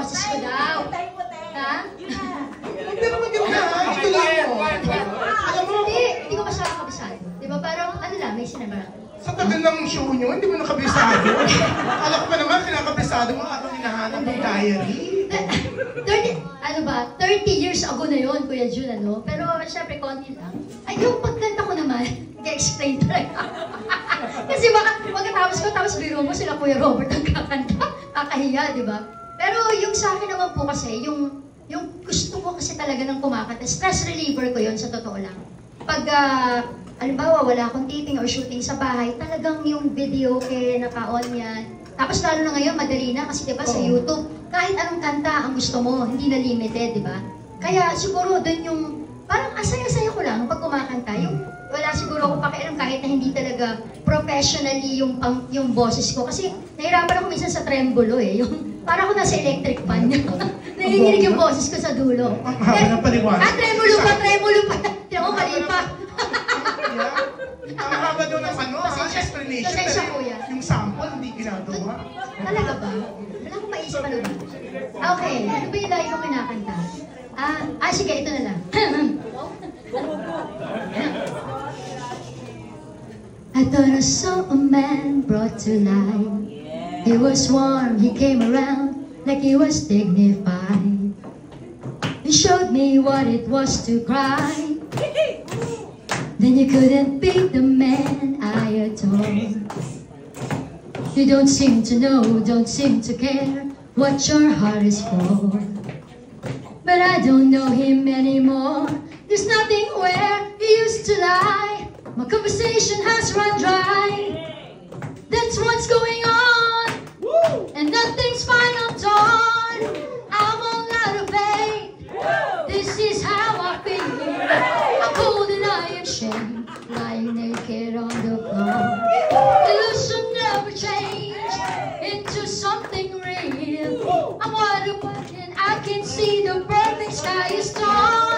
boses ko daw. Ha? Hindi naman yun na. Ito lang mo. Alam mo, Hindi ko masyadong kabisado. Di ba? Parang ano lang, may sinama. sa tagal ng show nyo, hindi mo nakabisado. Akala ko pa naman, kinakabisado mo habang hinahanap ng diary. 30 years ago na yun, Kuya Jun, ano? Pero syempre, konti lang. Ay, yung pagkanta ko naman, i-explain talaga. Kasi baka pagkatapos ko, tapos biro mo sila Kuya Robert ang kakanta. Kakahiya, di ba? Pero yung sa akin naman po kasi, yung gusto ko kasi talaga ng kumakanta, stress reliever ko yun, sa totoo lang. Pag, alimbawa, wala akong taping or shooting sa bahay, talagang yung video naka-on yan. Tapos lalo na ngayon, madali na kasi diba sa YouTube, kahit anong kanta ang gusto mo, hindi na limited, diba? Kaya siguro doon yung, parang asaya-saya ko lang pag kumakanta, yung wala siguro akong pakialam kahit na hindi talaga professionally yung boses ko. Kasi nahirapan ako minsan sa tremolo yung parang ako nasa electric fan. Narinig yung boses ko sa dulo. Ang haba ng paliwanag. Tremolo pa. Tiyan ko, mali pa. Ang haba doon ng explanation. Pasensya, kuya. Yung sample, hindi ginagawa. Talaga ba? Wala akong maisip ano ba? Okay, ano ba yung lagi ko kinakanta? Sige, ito na lang. I thought I saw a man brought to life. He was warm, he came around like he was dignified. He showed me what it was to cry. Then you couldn't be the man I adore. You don't seem to know, don't seem to care what your heart is for. But I don't know him anymore. There's nothing where he used to lie. My conversation has run dry. That's what's going on. And nothing's final dawn. I'm all out of faith. This is how I feel. I'm cold and I am ashamed, lying naked on the floor. Illusion never changed into something real. I'm wide awake and I can see the perfect sky is torn.